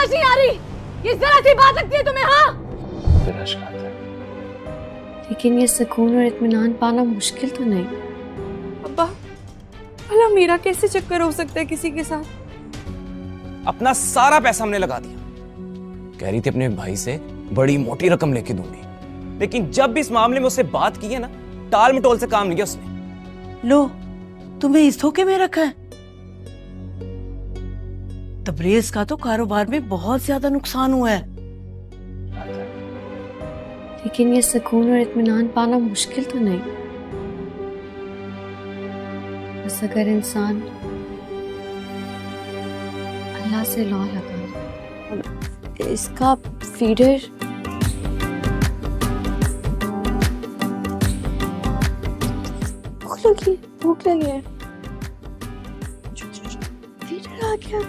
समझ नहीं आ रही, ये जरा सी बात लगती है तुम्हें? हाँ, लेकिन ये सुकून और इत्मीनान पाना मुश्किल तो नहीं। अब्बा, भला मेरा कैसे चक्कर हो सकता है किसी के साथ? अपना सारा पैसा हमने लगा दिया। कह रही थी अपने भाई से बड़ी मोटी रकम लेके दूंगी, लेकिन जब भी इस मामले में उससे बात की है ना, टाल मटोल से काम लिया उसने। लो, तुम्हें इस धोखे में रखा है। तबरेज का तो कारोबार में बहुत ज्यादा नुकसान हुआ है। लेकिन ये सुकून और इत्मीनान पाना मुश्किल तो नहीं। बस अगर इंसान अल्लाह से लौ लगा। इसका फीडर भूख लगी है। फीडर आ गया।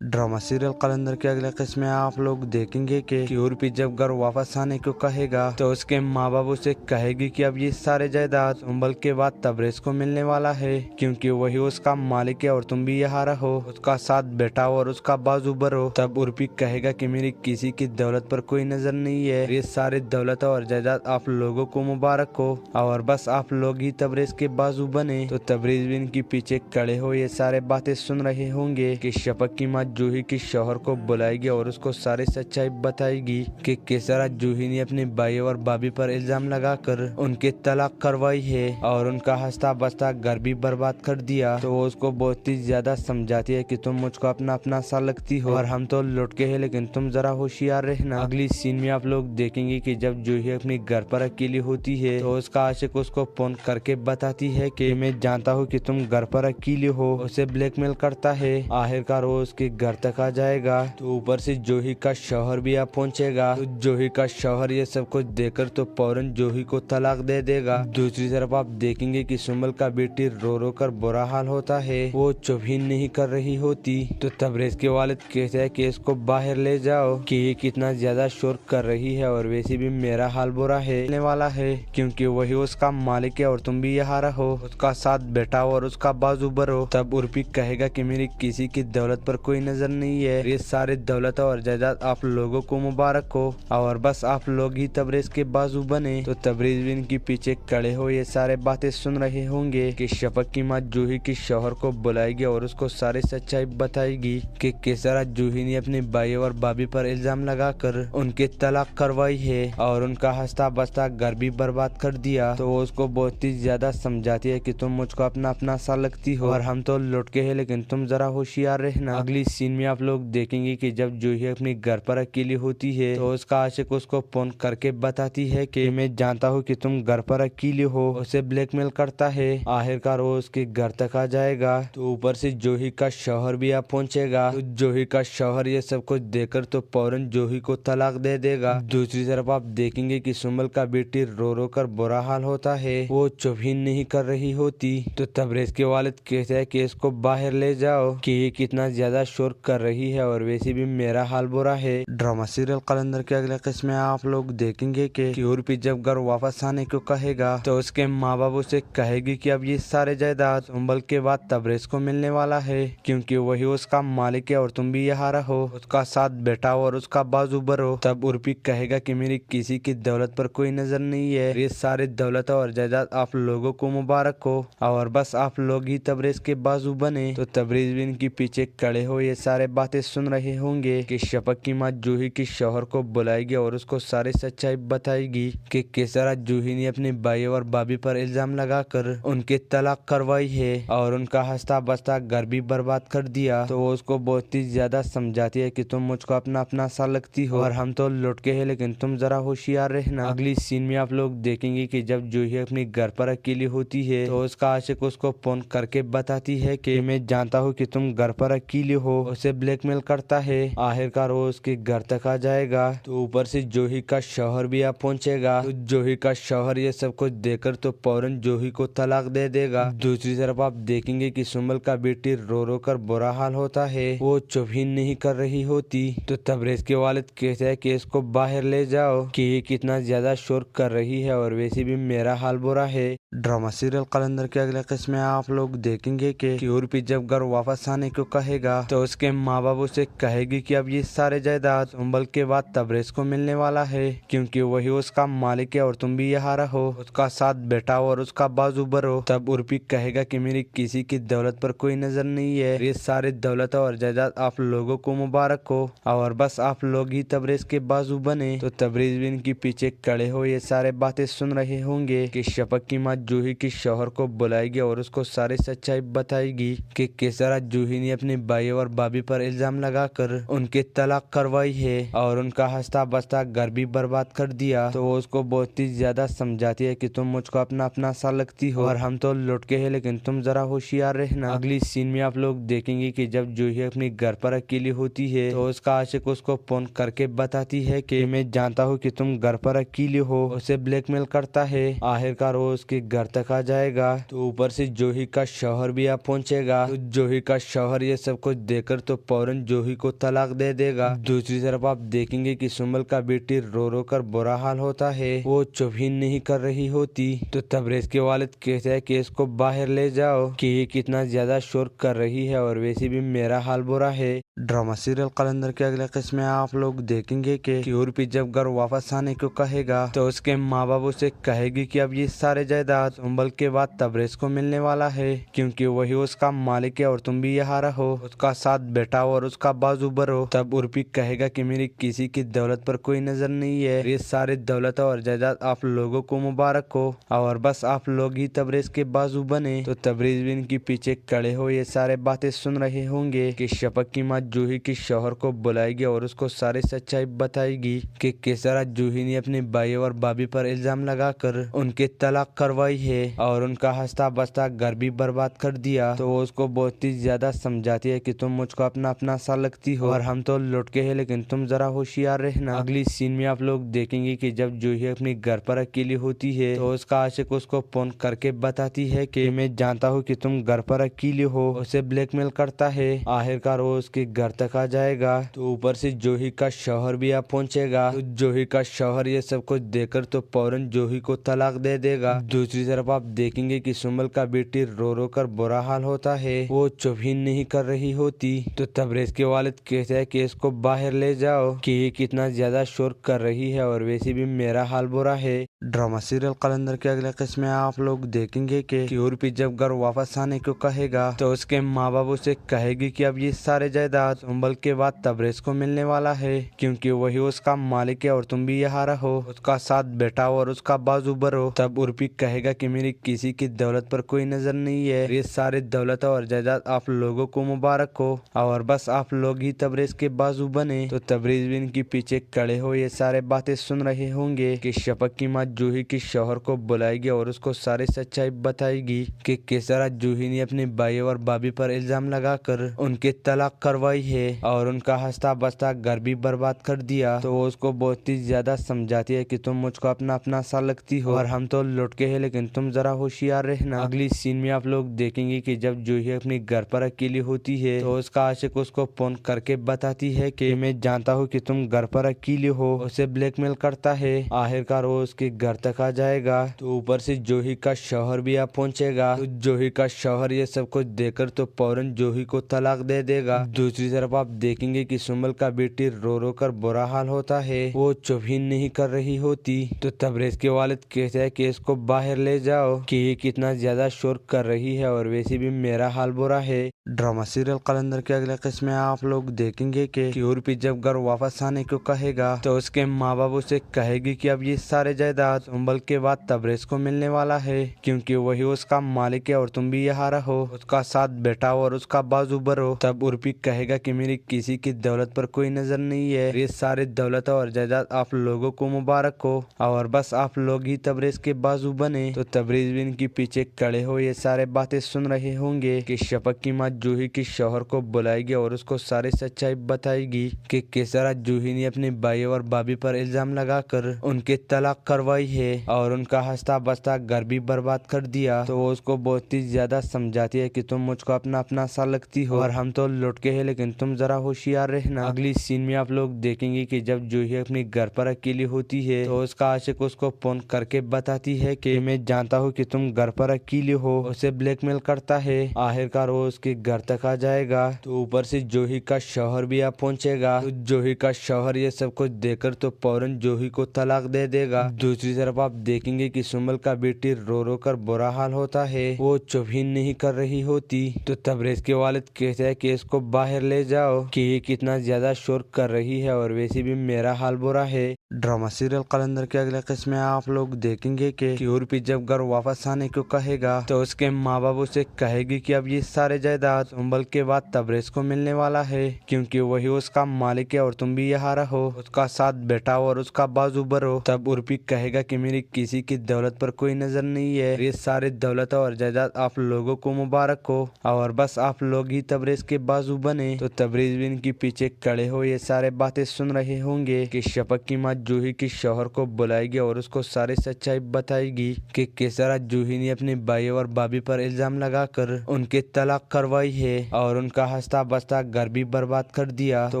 ड्रामा सीरियल कलंदर के अगले किस्म में आप लोग देखेंगे कि यूरोपी जब घर वापस आने को कहेगा तो उसके माँ बाप उसे कहेगी कि अब ये सारे जायदाद सुंबल के बाद तबरेज को मिलने वाला है, क्योंकि वही उसका मालिक है और तुम भी यहाँ रहो, उसका साथ बैठाओ और उसका बाजू भरो। तब उर्पी कहेगा कि मेरी किसी की दौलत पर कोई नजर नहीं है, ये सारी दौलत और जायदाद आप लोगों को मुबारक हो और बस आप लोग ही तबरेज के बाजू बने। तो तबरेज भी इनके पीछे खड़े हो ये सारे बातें सुन रहे होंगे कि शफक की माँ जूही की शौहर को बुलाएगी और उसको सारी सच्चाई बताएगी कि किस तरह जूही ने अपने भाई और भाभी पर इल्जाम लगाकर उनके तलाक करवाई है और उनका हंसता बसता घर भी बर्बाद कर दिया। तो वो उसको बहुत ही ज्यादा समझाती है कि तुम मुझको अपना अपना सा लगती हो और हम तो लौट के हैं, लेकिन तुम जरा होशियार रहना। अगली सीन में आप लोग देखेंगे कि जब जूही अपने घर पर अकेली होती है तो उसका आशिक उसको फोन करके बताती है कि मैं जानता हूँ कि तुम घर पर अकेली हो, उसे ब्लैकमेल करता है। आखिरकार वो उसके घर तक आ जाएगा तो ऊपर से जूही का शौहर भी आ पहुंचेगा। तो जूही का शौहर ये सब कुछ देखकर तो फौरन जूही को तलाक दे देगा। दूसरी तरफ आप देखेंगे कि सुंबल का बेटी रो रो कर बुरा हाल होता है, वो चुप ही नहीं कर रही होती। तो तबरेज के वालिद कहते हैं कि इसको बाहर ले जाओ कि ये कितना ज्यादा शोर कर रही है और वैसे भी मेरा हाल बुरा है वाला है, क्योंकि वही उसका मालिक है और तुम भी यहाँ रहो, उसका साथ बैठाओ और उसका बाजू भरो। तब उर्पी कहेगा कि मेरी किसी की दौलत पर कोई नजर नहीं है, ये सारे दौलत और जायदाद आप लोगों को मुबारक हो और बस आप लोग ही तबरेज के बाजू बने। तो तबरेज भी इनके पीछे खड़े हो ये सारे बातें सुन रहे होंगे कि शफक की माँ जूही की शौहर को बुलाएगी और उसको सारी सच्चाई बताएगी कि किस तरह जूही ने अपने भाई और भाभी पर इल्जाम लगाकर उनके तलाक करवाई है और उनका हंसता बसता घर भी बर्बाद कर दिया। तो वो उसको बहुत ही ज्यादा समझाती है कि तुम मुझको अपना अपना सा लगती हो और हम तो लौट के हैं, लेकिन तुम जरा होशियार रहना। अगली सीन में आप लोग देखेंगे कि जब जूही अपने घर पर अकेली होती है तो उसका आशिक उसको फोन करके बताती है कि मैं जानता हूँ कि तुम घर पर अकेली हो, उसे ब्लैकमेल करता है। आखिरकार वो उसके घर तक आ जाएगा तो ऊपर से जूही का शौहर भी आ पहुंचेगा। तो जूही का शौहर ये सब कुछ देखकर तो फौरन जूही को तलाक दे देगा। दूसरी तरफ आप देखेंगे कि सुंबल का बेटी रो रो कर बुरा हाल होता है, वो चुप ही नहीं कर रही होती। तो तबरेज के वालिद कहते हैं कि इसको बाहर ले जाओ कि ये कितना ज्यादा शोर कर रही है और वैसे भी मेरा हाल बुरा है। ड्रामा सीरियल कलंदर के अगले किस्म में आप लोग देखेंगे कि यूरोपी जब घर वापस आने को कहेगा तो उसके माँ बाप उसे कहेगी कि अब ये सारे जायदाद सुंबल के बाद तबरेज को मिलने वाला है, क्योंकि वही उसका मालिक है और तुम भी यहाँ रहो, उसका साथ बैठाओ और उसका बाजू भरो। तब उर्पी कहेगा कि मेरी किसी की दौलत पर कोई नजर नहीं है, ये सारे दौलत और जायदाद आप लोगों को मुबारक हो और बस आप लोग ही तबरेज के बाजू बने। तो तबरेज भी इनके पीछे खड़े हो ये सारे बातें सुन रहे होंगे कि शफक की माँ जूही की शौहर को बुलाएगी और उसको सारी सच्चाई बताएगी कि किस तरह जूही ने अपने भाई और भाभी पर इल्जाम लगाकर उनके तलाक करवाई है और उनका हंसता बसता घर भी बर्बाद कर दिया। तो वो उसको बहुत ही ज्यादा समझाती है कि तुम मुझको अपना अपना सा लगती हो और हम तो लौट के हैं, लेकिन तुम जरा होशियार रहना। अगली सीन में आप लोग देखेंगे कि जब जूही अपने घर पर अकेली होती है तो उसका आशिक उसको फोन करके बताती है कि मैं जानता हूँ कि तुम घर पर अकेली हो, उसे उसे ब्लैकमेल करता है। आखिरकार वो उसके घर तक आ जाएगा तो ऊपर से जूही का शौहर भी आ पहुंचेगा। तो जूही का शौहर ये सब कुछ देखकर तो फौरन जूही को तलाक दे देगा। दूसरी तरफ आप देखेंगे कि सुंबल का बेटी रो रो कर बुरा हाल होता है, वो चुप ही नहीं कर रही होती। तो तबरेज के वालिद कहते हैं कि इसको बाहर ले जाओ कि ये कितना ज्यादा शोर कर रही है और वैसे भी मेरा हाल बुरा है। ड्रामा सीरियल कलंदर के अगले किस्म में आप लोग देखेंगे कि यूरोपी जब घर वापस आने को कहेगा तो उसके माँ बाप उसे कहेगी कि अब ये सारे जायदाद सुंबल के बाद तबरेज को मिलने वाला है, क्योंकि वही उसका मालिक है और तुम भी यहाँ रहो, उसका साथ बैठाओ और उसका बाजू भरो। तब उर्फी कहेगा कि मेरी किसी की दौलत पर कोई नजर नहीं है, ये सारे दौलत और जायदाद आप लोगों को मुबारक हो और बस आप लोग ही तबरेज के बाजू बने। तो तबरेज भी इनके पीछे खड़े हो ये सारे बातें सुन रहे होंगे कि शफक की माँ जूही की शौहर को बुलाएगी और उसको सारी सच्चाई बताएगी कि किस तरह जूही ने अपने भाई और भाभी पर इल्जाम लगाकर उनके तलाक करवाई है और उनका हंसता बसता घर भी बर्बाद कर दिया। तो वो उसको बहुत ही ज्यादा समझाती है कि तुम मुझको अपना अपना सा लगती हो और हम तो लुट के हैं, लेकिन तुम जरा होशियार रहना। अगली सीन में आप लोग देखेंगे कि जब जूही अपने घर पर अकेली होती है तो उसका आशिक उसको फोन करके बताती है कि मैं जानता हूँ कि तुम घर पर अकेली हो, उसे ब्लैकमेल करता है। आखिरकार वो उसके घर तक आ जाएगा तो ऊपर से जूही का शौहर भी आ पहुंचेगा। तो जूही का शौहर ये सब कुछ देखकर तो फौरन जूही को तलाक दे देगा। दूसरी तरफ आप देखेंगे कि सुंबल का बेटी रो रो कर बुरा हाल होता है, वो चुप ही नहीं कर रही होती। तो तबरेज के वालिद कहते हैं कि इसको बाहर ले जाओ कि ये कितना ज्यादा शोर कर रही है और वैसे भी मेरा हाल बुरा है। ड्रामा सीरियल कलंदर के अगले किस्म में आप लोग देखेंगे कि यूरोपी जब घर वापस आने को कहेगा तो उसके माँ बाप उसे कहेगी कि अब ये सारे जायदाद सुंबल के बाद तबरेज को मिलने वाला है, क्योंकि वही उसका मालिक है और तुम भी यहाँ रहो, उसका साथ बैठाओ और उसका बाजू भरो। तब उर्फी कहेगा कि मेरी किसी की दौलत पर कोई नजर नहीं है, ये सारे दौलत और जायदाद आप लोगों को मुबारक हो और बस आप लोग ही तबरेज के बाजू बने। तो तबरेज भी इनके पीछे खड़े हो ये सारे बातें सुन रहे होंगे कि शफक की माँ जूही की शौहर को बुलाएगी और उसको सारी सच्चाई बताएगी कि किस तरह जूही ने अपने भाई और भाभी पर इल्जाम लगाकर उनके तलाक करवाई है और उनका हंसता बसता घर भी बर्बाद कर दिया। तो वो उसको बहुत ही ज्यादा समझाती है कि तुम मुझको अपना अपना सा लगती हो और हम तो लुट के हैं, लेकिन तुम जरा होशियार रहना। अगली सीन में आप लोग देखेंगे कि जब जूही अपने घर पर अकेली होती है तो उसका आशिक उसको फोन करके बताती है कि मैं जानता हूँ कि तुम घर पर अकेली हो, उसे ब्लैकमेल करता है। आखिरकार वो उसके घर तक आ जाएगा तो ऊपर से जूही का शौहर भी आ पहुंचेगा। तो जूही का शौहर ये सब कुछ देखकर तो फौरन जूही को तलाक दे देगा। दूसरी तरफ आप देखेंगे कि सुंबल का बेटी रो रो कर बुरा हाल होता है, वो चुप ही नहीं कर रही होती। तो तबरेज के वालिद कहते हैं कि इसको बाहर ले जाओ कि ये कितना ज्यादा शोर कर रही है और वैसे भी मेरा हाल बुरा है। ड्रामा सीरियल कलंदर के अगले किस्म में आप लोग देखेंगे कि यूरोपी जब घर वापस आने को कहेगा तो उसके माँ बाप उसे कहेगी कि अब ये सारे जायदाद सुंबल के बाद तबरेज को मिलने वाला है, क्योंकि वही उसका मालिक है और तुम भी यहाँ रहो, उसका साथ बैठाओ और उसका बाजू भरो। तब उर्फी कहेगा कि मेरी किसी की दौलत पर कोई नजर नहीं है, ये सारे दौलत और जायदाद आप लोगों को मुबारक हो और बस आप लोग ही तबरेज के बाजू बने। तो तबरेज भी इनके पीछे खड़े हो ये सारे बातें सुन रहे होंगे कि शफक की माँ जूही की शौहर को बुलाएगी और उसको सारी सच्चाई बताएगी कि किस तरह जूही ने अपने भाई और भाभी पर इल्जाम लगाकर उनके तलाक करवाई है और उनका हंसता बसता घर भी बर्बाद कर दिया। तो वो उसको बहुत ही ज्यादा समझाती है कि तुम मुझको अपना अपना सा लगती हो और हम तो लुट के हैं, लेकिन तुम जरा होशियार रहना। अगली सीन में आप लोग देखेंगे कि जब जूही अपने घर पर अकेली होती है तो उसका आशिक उसको फोन करके बताती है कि मैं जानता हूँ कि तुम घर पर अकेली हो, उसे ब्लैकमेल करता है। आखिरकार वो उसके घर तक आ जाएगा तो ऊपर से जूही का शौहर भी आ पहुंचेगा। तो जूही का शौहर ये सब कुछ देखकर तो फौरन जूही को तलाक दे देगा। दूसरी तरफ आप देखेंगे कि सुंबल का बेटी रो रो कर बुरा हाल होता है, वो चुप ही नहीं कर रही होती। तो तबरेज के वालिद कहते हैं कि इसको बाहर ले जाओ कि ये कितना ज्यादा शोर कर रही है और वैसे भी मेरा हाल बुरा है। ड्रामा सीरियल कलंदर के अगले किस्म में आप लोग देखेंगे कि यूरोपी जब घर वापस आने को कहेगा तो उसके माँ बाप उसे कहेगी कि अब ये सारे जायदाद सुंबल के बाद तबरेज को मिलने वाला है, क्योंकि वही उसका मालिक है और तुम भी यहाँ रहो, उसका साथ बैठाओ और उसका बाजू भरो। तब उर्फी कहेगी कहेगा कि मेरी किसी की दौलत पर कोई नजर नहीं है, ये सारी दौलत और जायदाद आप लोगों को मुबारक हो और बस आप लोग ही तबरेज के बाजू बने। तो तबरेज भी इनके पीछे खड़े हो ये सारे बातें सुन रहे होंगे कि शफक की माँ जूही की शौहर को बुलाएगी और उसको सारी सच्चाई बताएगी कि किस तरह जूही ने अपने भाई और भाभी पर इल्जाम लगाकर उनके तलाक करवाई है और उनका हंसता बसता घर भी बर्बाद कर दिया। तो वो उसको बहुत ही ज्यादा समझाती है कि तुम मुझको अपना अपना सा लगती हो और हम तो लुट के हैं, लेकिन तुम जरा होशियार रहना। अगली सीन में आप लोग देखेंगे कि जब जूही अपने घर पर अकेली होती है तो उसका आशिक उसको फोन करके बताती है कि मैं जानता हूँ कि तुम घर पर अकेली हो, उसे ब्लैकमेल करता है। आखिरकार वो उसके घर तक आ जाएगा तो ऊपर से जूही का शौहर भी आ पहुंचेगा। तो जूही का शौहर ये सब कुछ देखकर तो फौरन जूही को तलाक दे देगा। दूसरी तरफ आप देखेंगे कि सुमल का बेटी रो रो कर बुरा हाल होता है, वो चुप ही नहीं कर रही होती। तो तबरेज के वालिद कहते हैं कि इसको बाहर ले जाओ कि ये कितना ज्यादा शोर कर रही है और वैसे भी मेरा हाल बुरा है। ड्रामा सीरियल कलंदर के अगले किस्म में आप लोग देखेंगे कि यूरोपी जब घर वापस आने को कहेगा तो उसके माँ बाप उसे कहेगी कि अब ये सारे जायदाद सुंबल के बाद तबरेज को मिलने वाला है, क्योंकि वही उसका मालिक है और तुम भी यहाँ रहो, उसका साथ बैठाओ और उसका बाजू भरो। तब उर्फी कहेगा कि मेरी किसी की दौलत पर कोई नजर नहीं है, ये सारी दौलत और जायदाद आप लोगों को मुबारक हो और बस आप लोग ही तबरेज के बाजू बने। तो तबरेज भी इनके पीछे खड़े हो ये सारे बातें सुन रहे होंगे कि शफक की माँ जूही की शौहर को बुलाएगी और उसको सारी सच्चाई बताएगी कि किस तरह जूही ने अपने भाई और भाभी पर इल्जाम लगाकर उनके तलाक करवाई है और उनका हंसता बसता घर भी बर्बाद कर दिया। तो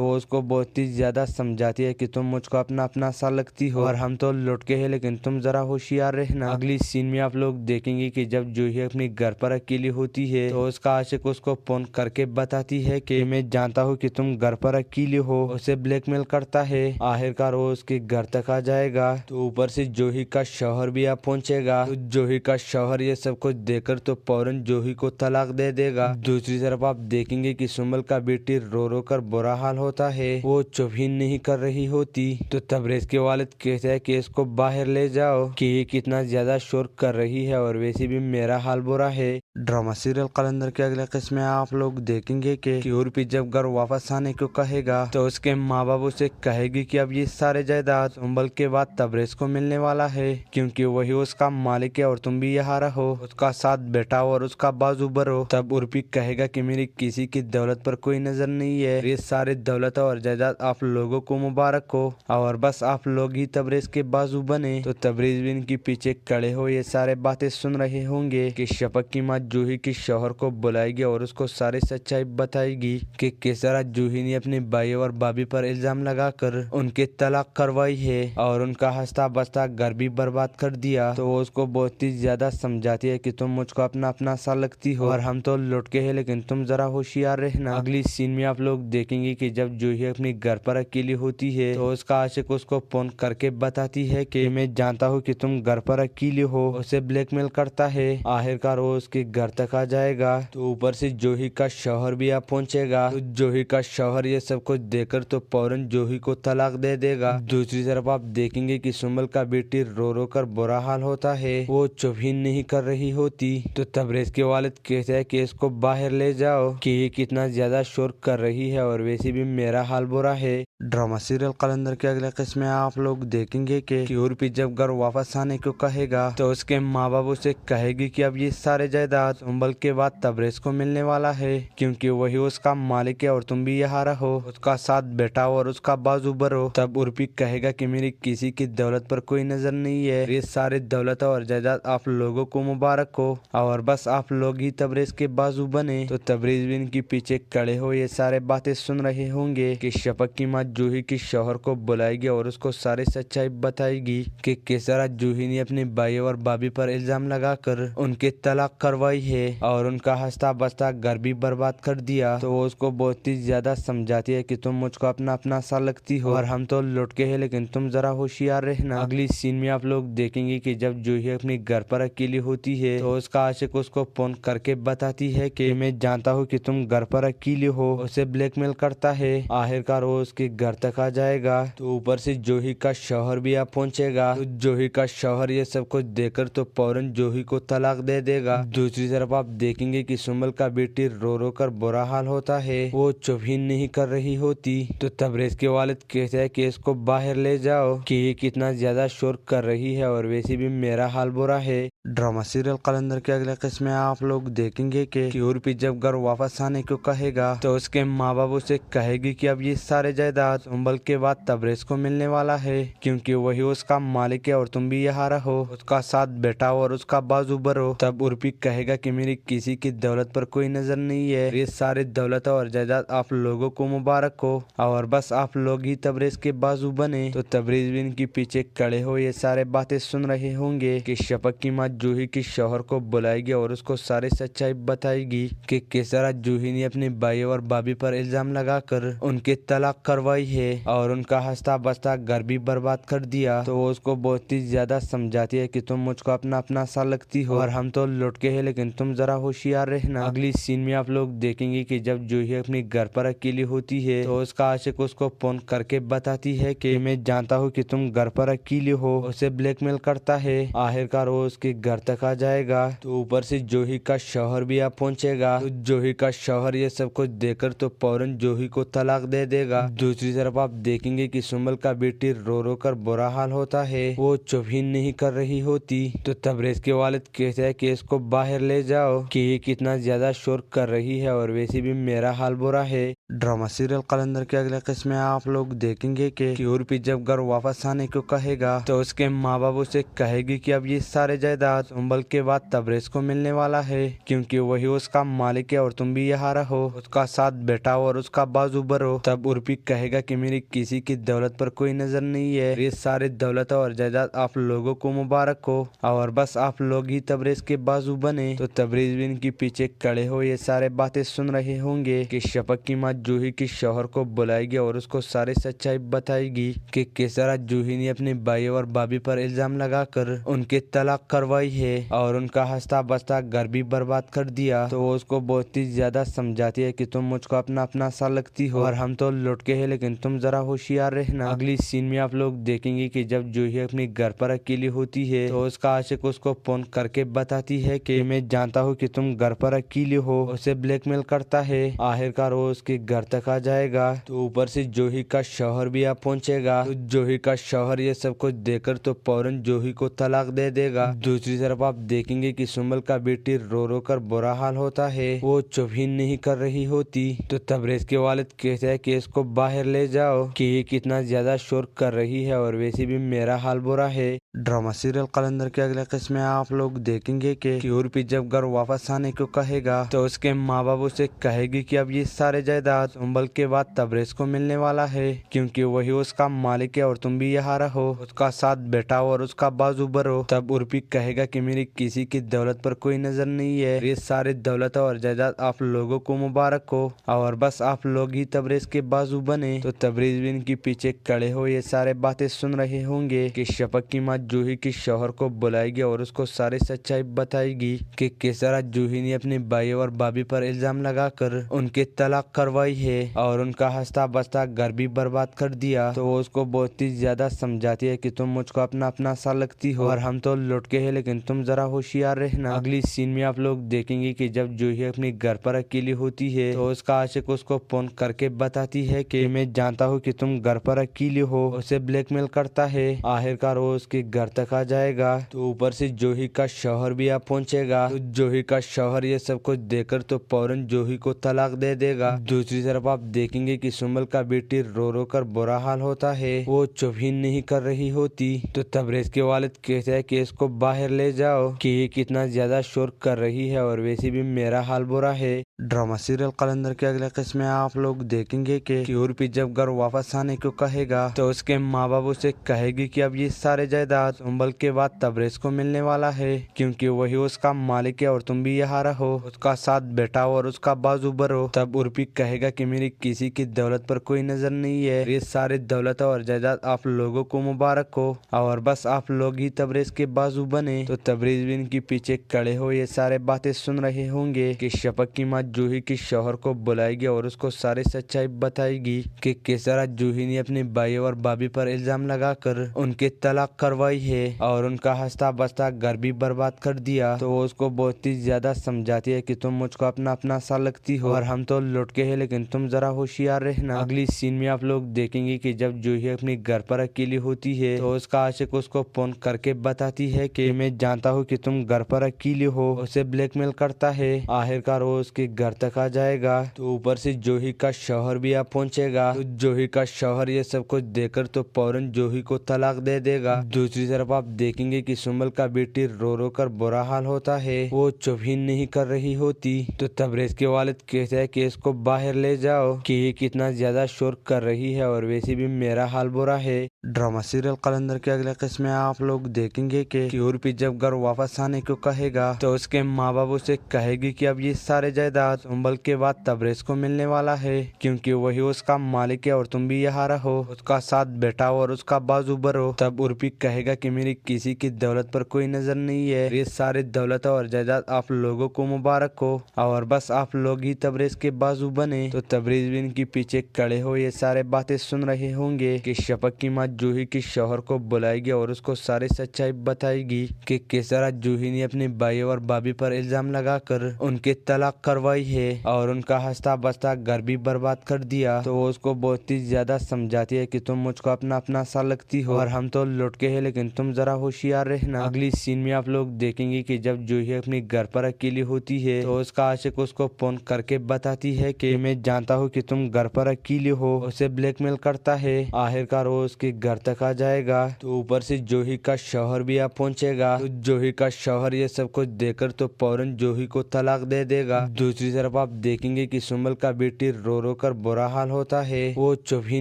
वो उसको बहुत ही ज्यादा समझाती है कि तुम मुझको अपना अपना सा लगती हो और हम तो लुट के हैं, लेकिन तुम जरा होशियार रहना। अगली सीन में आप लोग देखेंगे कि जब जूही अपने घर पर अकेली होती है तो उसका आशिक उसको फोन करके बताती है कि मैं जानता हूँ कि तुम घर पर अकेली हो, उसे ब्लैकमेल करता है। आखिरकार वो उसके घर तक आ जाएगा तो ऊपर से जूही का शौहर भी आ पहुंचेगा। तो जूही का शौहर ये सब कुछ देखकर तो फौरन जूही को तलाक दे देगा। दूसरी तरफ आप देखेंगे कि सुमल का बेटी रो रो कर बुरा हाल होता है, वो चुप ही नहीं कर रही होती। तो तबरेज के वालिद कहते हैं कि इसको बाहर ले जाओ कि ये कितना ज्यादा शोर कर रही है और वैसे भी मेरा हाल बुरा है। ड्रामा सीरियल कलंदर के अगले किस्म में आप लोग देखेंगे कि उर्फी जब घर वापस आने को कहेगा तो उसके माँ बाप उसे कहेगी कि अब ये सारे जायदाद सुंबल के बाद तबरेज को मिलने वाला है, क्योंकि वही उसका मालिक है और तुम भी यहाँ रहो, उसका साथ बैठाओ और उसका बाजू भरो। तब उर्फी कहेगा कि मेरी किसी की दौलत पर कोई नजर नहीं है, ये सारे दौलत और जायदाद आप लोगों को मुबारक हो और बस आप लोग ही तबरेज के बाजू बने। तो तबरेज भी इनके पीछे खड़े हो ये सारे बातें सुन रहे होंगे कि शफक की माँ जूही की शौहर को बुलाएगी और उसको सारी सच्चाई बताएगी कि किस तरह जूही ने अपने भाई और भाभी पर इल्जाम लगाकर उनके तलाक करवाई है और उनका हंसता बसता घर भी बर्बाद कर दिया। तो वो उसको बहुत ही ज्यादा समझाती है कि तुम मुझको अपना अपना सा लगती हो और हम तो लुट के हैं, लेकिन तुम जरा होशियार रहना। अगली सीन में आप लोग देखेंगे कि जब जूही अपने घर पर अकेली होती है तो उसका आशिक उसको फोन करके बताती है कि मैं जानता हूँ कि तुम घर पर अकेली हो, उसे ब्लैकमेल करता है। आखिरकार वो उसके घर तक आ जाएगा तो ऊपर से जूही का शौहर भी आ पहुंचेगा। तो जूही का शौहर ये सब कुछ देखकर तो फौरन जूही को तलाक दे देगा। दूसरी तरफ आप देखेंगे कि सुमल का बेटी रो रो कर बुरा हाल होता है, वो चुप ही नहीं कर रही होती। तो तबरेज के वालिद कहते हैं कि इसको बाहर ले जाओ कि ये कितना ज्यादा शोर कर रही है और वैसे भी मेरा हाल बुरा है। ड्रामा सीरियल कलंदर के अगले किस्म में आप लोग देखेंगे कि उर्फी जब घर वापस आने को कहेगा तो उसके माँ बाप उसे कहेगी कि अब ये सारे जायदाद सुंबल के बाद तबरेज को मिलने वाला है, क्योंकि वही उसका मालिक है और तुम भी यहाँ रहो, उसका साथ बैठाओ और उसका बाजू भरो। तब उर्फी कहेगा कि मेरी किसी की दौलत पर कोई नजर नहीं है, ये सारे दौलत और जायदाद आप लोगों को मुबारक हो और बस आप लोग ही तबरेज के बाजू बने। तो तबरेज भी इनके पीछे खड़े हो ये सारे बातें सुन रहे होंगे कि शफक की माँ जूही की शौहर को बुलाएगी और उसको सारी सच्चाई बताएगी कि किस तरह जूही ने अपने भाई और भाभी पर इल्जाम लगाकर उनके तलाक करवाई है और उनका हंसता बसता घर भी बर्बाद कर दिया। तो वो उसको बहुत ही ज्यादा समझाती है कि तुम मुझको अपना अपना सा लगती हो और हम तो लुट के हैं, लेकिन तुम जरा होशियार रहना। अगली सीन में आप लोग देखेंगे कि जब जूही अपने घर पर अकेली होती है तो उसका आशिक उसको फोन करके बताती है कि मैं जानता हूँ कि तुम घर पर अकेली हो, उसे ब्लैकमेल करता है। आखिरकार वो उसके घर तक आ जाएगा तो ऊपर से जूही का शौहर भी आ पहुंचेगा। तो जूही का शौहर ये सब कुछ देखकर तो फौरन जूही को तलाक दे देगा। दूसरी तरफ आप देखेंगे कि सुमल का बेटी रो रो कर बुरा हाल होता है, है। वो चुप ही नहीं कर रही होती तो तबरेज के वालिद कहते हैं कि इसको बाहर ले जाओ कि ये कितना ज्यादा शोर कर रही है और वैसे भी मेरा हाल बुरा है। ड्रामा सीरियल कलंदर के अगले किस्म में आप लोग देखेंगे कि उर्फी जब घर वापस आने को कहेगा तो उसके माँ बाप उसे कहेगी कि अब ये सारे जायदाद सुंबल के बाद तबरेज को मिलने वाला है, क्योंकि वही उसका मालिक है और तुम भी यहाँ रहो, उसका साथ बैठाओ और उसका बाजू भरो। तब उर्फी कहेगा कि मेरी किसी की दौलत पर कोई नजर नहीं है, ये सारे दौलत और जायदाद आप लोगों को मुबारक हो और बस आप लोग ही तबरेज के बाजू बने। तो तबरेज भी इनके पीछे खड़े हो ये सारे बातें सुन रहे होंगे कि शफक की माँ जूही की शौहर को बुलाएगी और उसको सारी सच्चाई बताएगी कि किस तरह जूही ने अपने भाई और भाभी पर इल्जाम लगाकर उनके तलाक करवाई है और उनका हंसता बसता घर भी बर्बाद कर दिया। तो वो उसको बहुत ही ज्यादा समझाती है कि तुम मुझको अपना अपना सा लगती हो और हम तो लुट के हैं, लेकिन तुम जरा होशियार रहना। अगली सीन में आप लोग देखेंगे कि जब जूही अपने घर पर अकेली होती है तो उसका आशिक उसको फोन करके बताती है कि मैं जानता हूँ कि तुम घर पर अकेली हो, उसे ब्लैकमेल करता है। आखिरकार वो उसके घर तक आ जाएगा तो ऊपर से जूही का शौहर भी आ पहुंचेगा। तो जूही का शौहर ये सब कुछ देखकर तो फौरन जूही को तलाक दे देगा। दूसरी तरफ आप देखेंगे कि सुंबल का बेटी रो रो कर बुरा हाल होता है, वो चुप ही नहीं कर रही होती। तो तबरेज के वालिद कहते हैं कि इसको बाहर ले जाओ कि ये कितना ज्यादा शोर कर रही है और वैसे भी मेरा हाल बुरा है। ड्रामा सीरियल कलंदर के अगले किस्म में आप लोग देखेंगे कि उर्फी जब घर वापस आने को कहेगा तो उसके माँ बाप उसे कहेगी कि अब ये सारे जायदाद सुंबल के बाद तबरेज को मिलने वाला है, क्योंकि वही उसका मालिक है और तुम भी यहाँ रहो, उसका साथ बैठाओ और उसका बाजू भरो। तब उर्फी कहेगा कि मेरी किसी की दौलत पर कोई नजर नहीं है, ये सारे दौलत और जायदाद आप लोगों को मुबारक हो और बस आप लोग ही तबरेज के बाजू बने। तो तबरेज भी इनके पीछे खड़े हो ये सारे बातें सुन रहे होंगे कि शफक की माँ जूही की शौहर को बुलाएगी और उसको सारी सच्चाई बताएगी कि किस तरह जूही ने अपने भाई और भाभी पर इल्जाम लगाकर उनके तलाक करवाई है और उनका हंसता बसता घर भी बर्बाद कर दिया। तो वो उसको बहुत ही ज्यादा समझाती है कि तुम मुझको अपना अपना सा लगती हो और हम तो लुट के हैं, लेकिन तुम जरा होशियार रहना। अगली सीन में आप लोग देखेंगे कि जब जूही अपने घर पर अकेली होती है तो उसका आशिक उसको फोन करके बताती है कि मैं जानता हूँ कि तुम घर पर अकेली हो, उसे ब्लैकमेल करता है। आखिरकार वो उसके घर तक आ जाएगा तो ऊपर से जूही का शौहर भी आ पहुंचेगा। तो जूही का शौहर ये सब कुछ देखकर तो फौरन जूही को तलाक दे देगा। दूसरी तरफ आप देखेंगे कि सुंबल का बेटी रो रो कर बुरा हाल होता है, वो चुप ही नहीं कर रही होती। तो तबरेज के वालिद कहते हैं कि इसको बाहर ले जाओ कि ये कितना ज्यादा शोर कर रही है और वैसे भी मेरा हाल बुरा है। ड्रामा सीरियल कलंदर के अगले किस्म में आप लोग देखेंगे कि उर्फी जब घर वापस आने को कहेगा तो उसके माँ बाप उसे कहेगी कि अब ये सारे जायदाद सुंबल के बाद तबरेज को मिलने वाला है, क्योंकि वही उसका मालिक है और तुम भी यहाँ रहो, उसका साथ बैठाओ और उसका बाजू भरो। तब उर्फी कहेगा कि मेरी किसी की दौलत पर कोई नजर नहीं है, ये सारे दौलत और जायदाद आप लोगों को मुबारक हो और बस आप लोग ही तबरेज के बाजू बने। तो तबरेज भी इनके पीछे खड़े हो ये सारे बातें सुन रहे होंगे कि शफक की माँ जूही की शौहर को बुलाएगी और उसको सारी सच्चाई बताएगी कि किस तरह जूही ने अपने भाई और भाभी पर इल्जाम लगाकर उनके तलाक करवाई है और उनका हंसता बसता घर भी बर्बाद कर दिया। तो वो उसको बहुत ही ज्यादा समझाती है कि तुम मुझको अपना अपना सा लगती हो और हम तो लुट के हैं, लेकिन तुम जरा होशियार रहना। अगली सीन में आप लोग देखेंगे कि जब जूही अपने घर पर अकेली होती है तो उसका आशिक उसको फोन करके बताती है कि मैं जानता हूँ कि तुम घर पर अकेली हो, उसे ब्लैकमेल करता है। आखिरकार वो उसके घर तक आ जाएगा तो ऊपर से जूही का शौहर भी आ पहुंचेगा। तो जूही का शौहर ये सब कुछ देखकर तो फौरन जूही को तलाक दे देगा। दूसरी तरफ आप देखेंगे कि सुंबल का बेटी रो रो कर बुरा हाल होता है, वो चुप ही नहीं कर रही होती। तो तबरेज के वालिद कहते हैं कि इसको बाहर ले जाओ कि ये कितना ज्यादा शोर कर रही है और वैसे भी मेरा हाल बुरा है। ड्रामा सीरियल कलंदर के अगले किस्म में आप लोग देखेंगे कि उर्फी जब घर वापस आने को कहेगा तो उसके माँ बाप उसे कहेगी कि अब ये सारे जायदाद सुंबल के बाद तबरेज को मिलने वाला है, क्योंकि वही उसका मालिक है और तुम भी यहाँ रहो, उसका साथ बैठाओ और उसका बाजू भरो। तब उर्फी कहेगा कि मेरी किसी की दौलत पर कोई नजर नहीं है, ये सारे दौलत और जायदाद आप लोगों को मुबारक हो और बस आप लोग ही तबरेज के बाजू बने। तो तबरेज भी इनके पीछे खड़े हो ये सारे बातें सुन रहे होंगे कि शफक की माँ जूही की शौहर को बुलाएगी और उसको सारी सच्चाई बताएगी कि किस तरह जूही ने अपने भाई और भाभी पर इल्जाम लगाकर उनके तलाक करवाई है और उनका हंसता बसता घर भी बर्बाद कर दिया। तो वो उसको बहुत ही ज्यादा समझाती है कि तुम मुझको अपना अपना सा लगती हो और हम तो लौट के है, लेकिन तुम जरा होशियार रहना। अगली सीन में आप लोग देखेंगे कि जब जूही अपने घर पर अकेली होती है तो उसका आशिक उसको फोन करके बताती है कि मैं जानता हूँ कि तुम घर पर अकेली हो। उसे ब्लैकमेल करता है। आखिरकार वो उसके घर तक आ जाएगा तो ऊपर से जूही का शौहर भी आ पहुंचेगा। तो जूही का शौहर ये सब कुछ देखकर तो फौरन जूही को तलाक दे देगा। दूसरी तरफ आप देखेंगे कि सुंबल का बेटी रो रो कर बुरा हाल होता है। वो चुप ही नहीं कर रही होती। तो तबरेज के वालिद कहते हैं कि इसको बाहर ले जाओ कि ये कितना ज्यादा शोर कर रही है और वैसे भी मेरा हाल बुरा है। ड्रामा सीरियल कलंदर के अगले किस्म में आप लोग देखेंगे कि यूरोपी जब घर वापस आने को कहेगा तो उसके माँ बाप उसे कहेगी कि अब ये सारे जायदाद सुंबल के बाद तबरेज को मिलने वाला है, क्योंकि वही उसका मालिक है और तुम भी यहाँ रहो, उसका साथ बैठाओ और उसका बाजू भरो। तब उर्फी कहेगा कि मेरी किसी की दौलत पर कोई नजर नहीं है, ये सारे दौलत और जायदाद आप लोगों को मुबारक हो और बस आप लोग ही तबरेज के बाजू बने। तो तबरेज भी इनके पीछे खड़े हो ये सारे बातें सुन रहे होंगे कि शफक की माँ जूही के शौहर को बुलाएगी और उसको सारी सच्चाई बताएगी कि किस तरह जूही ने अपने भाई और भाभी पर इल्जाम लगाकर उनके तलाक करवाई है और उनका हंसता बसता घर भी बर्बाद कर दिया। तो वो उसको बहुत ही ज्यादा समझाती है कि तुम मुझको अपना अपना सा लगती हो और हम तो लौट के है, लेकिन तुम जरा होशियार रहना। अगली सीन में आप लोग देखेंगे कि जब जूही अपने घर पर अकेली होती है तो उसका आशिक उसको फोन करके बताती है कि मैं जानता हूँ कि तुम घर पर अकेली हो। उसे ब्लैकमेल करता है। आखिरकार वो उसके घर तक आ जाएगा तो ऊपर से जूही का शौहर भी आ पहुंचेगा। तो जूही का शौहर ये सब कुछ देखकर तो फौरन जूही को तलाक दे देगा। दूसरी तरफ आप देखेंगे कि सुंबल का बेटी रो रो कर बुरा हाल होता है। वो चुप ही